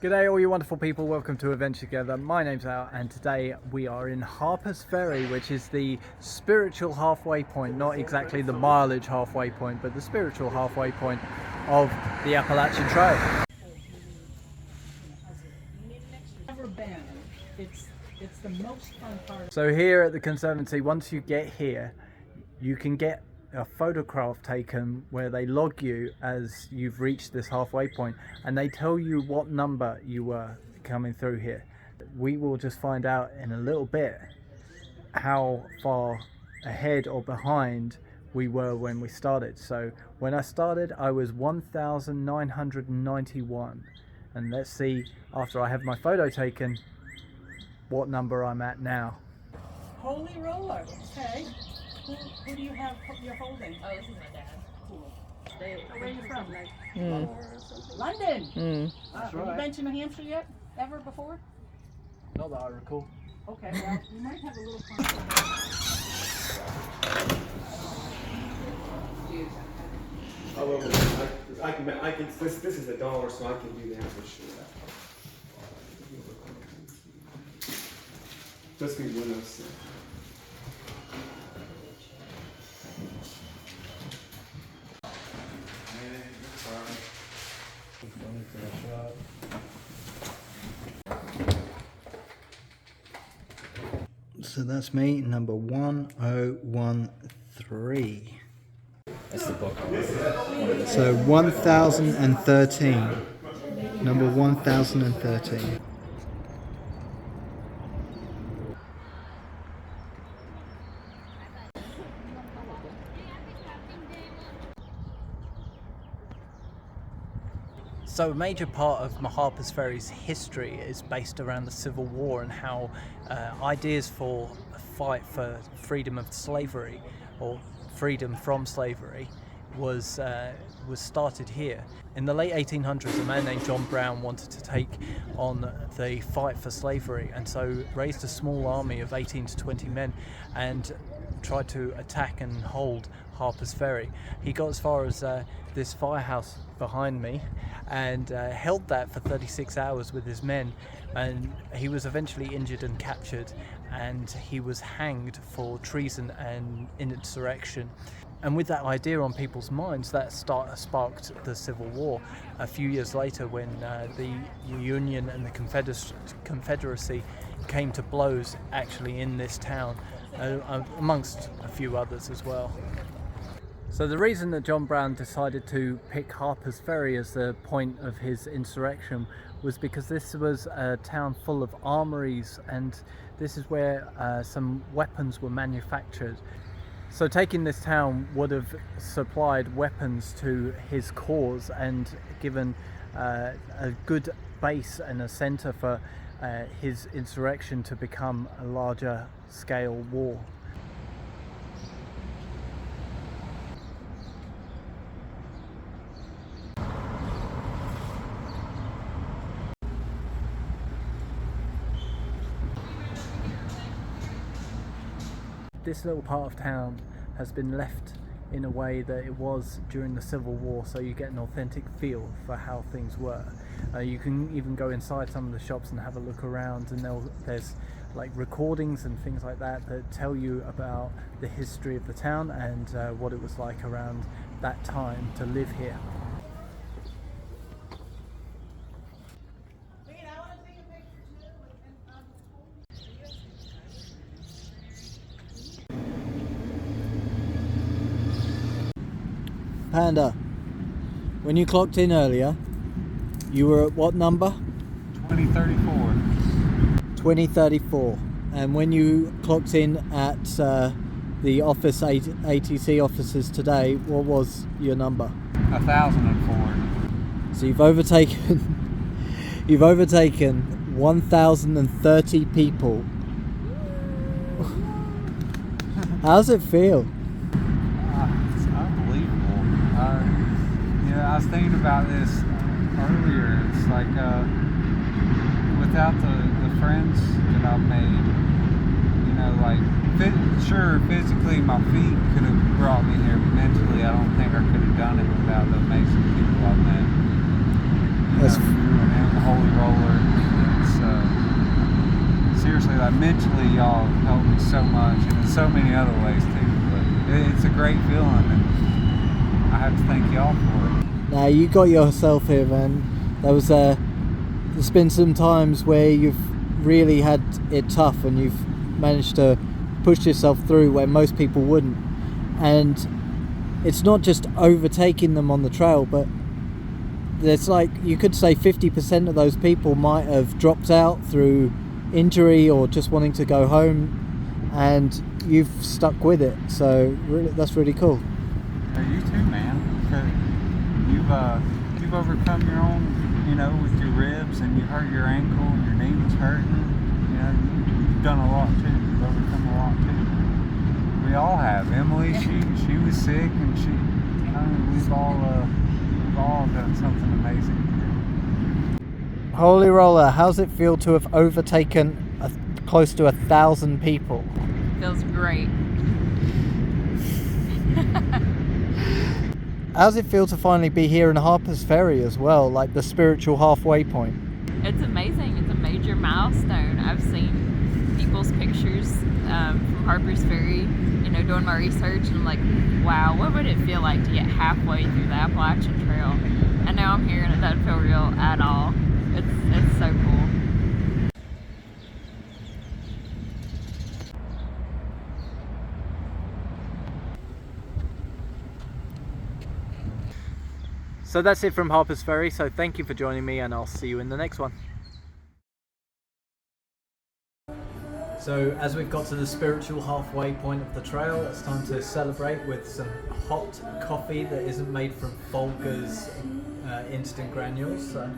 G'day all you wonderful people, welcome to Adventure Together. My name's Al and today we are in Harper's Ferry, which is the spiritual halfway point, not exactly the mileage halfway point, but the spiritual halfway point of the Appalachian Trail. It's the most fun part. So here at the Conservancy, once you get here, you can get a photograph taken where they log you as you've reached this halfway point and they tell you what number you were coming through here. We will just find out in a little bit how far ahead or behind we were when we started. So when I started I was 1,991 and let's see after I have my photo taken what number I'm at now. Holy roller, okay. Who do you have you're holding? Oh, this is my dad. Cool. Where are you from? London. London? That's Have you right. been to New Hampshire yet? Ever before? Not that I recall. Okay, well, you might have a little fun. I can. This is $1, so I can do that for sure. Just be 106. So that's me, number 1013. That's the book. So 1013. Number 1013. So a major part of Harper's Ferry's history is based around the Civil War and how ideas for a fight for freedom of slavery or freedom from slavery was started here. In the late 1800s, a man named John Brown wanted to take on the fight for slavery and so raised a small army of 18 to 20 men and tried to attack and hold Harper's Ferry. He got as far as this firehouse behind me and held that for 36 hours with his men, and he was eventually injured and captured and he was hanged for treason and insurrection. And with that idea on people's minds, that sparked the Civil War. A few years later, when the Union and the Confederacy came to blows actually in this town, amongst a few others as well. So the reason that John Brown decided to pick Harper's Ferry as the point of his insurrection was because this was a town full of armories and this is where some weapons were manufactured. So taking this town would have supplied weapons to his cause and given a good base and a centre for his insurrection to become a larger scale war. This little part of town has been left in a way that it was during the Civil War, so you get an authentic feel for how things were. You can even go inside some of the shops and have a look around, and there's like recordings and things like that that tell you about the history of the town and what it was like around that time to live here. Panda, when you clocked in earlier, you were at what number? 2034. 2034. And when you clocked in at the office ATC offices today, what was your number? 1004. So you've overtaken 1,030 people. How does it feel? It's unbelievable. I was thinking about this earlier. It's like without the friends that I've made, sure, physically my feet could have brought me here, but mentally I don't think I could have done it without the amazing people I've met. Holy Roller. It's seriously, like, mentally, y'all helped me so much, and in so many other ways too. But it's a great feeling, and I have to thank y'all for it. Now you got yourself here, man. There's been some times where you've really had it tough, and you've managed to push yourself through where most people wouldn't. And it's not just overtaking them on the trail, but there's, like, you could say 50% of those people might have dropped out through injury or just wanting to go home, and you've stuck with it. So really, that's really cool. You too, man. You've overcome your own, with your ribs, and you hurt your ankle, and your knee was hurting. You've done a lot too. You've overcome a lot too. We all have. Emily, she was sick, and we've all done something amazing. Holy Roller, how's it feel to have overtaken close to 1,000 people? Feels great. How's it feel to finally be here in Harper's Ferry as well, like the spiritual halfway point? It's amazing. It's a major milestone. I've seen people's pictures from Harper's Ferry, doing my research, and I'm like, wow, what would it feel like to get halfway through the Appalachian Trail? And now I'm here and it doesn't feel real at all. It's so cool. So that's it from Harper's Ferry. So thank you for joining me, and I'll see you in the next one. So as we've got to the spiritual halfway point of the trail, it's time to celebrate with some hot coffee that isn't made from Folger's instant granules. So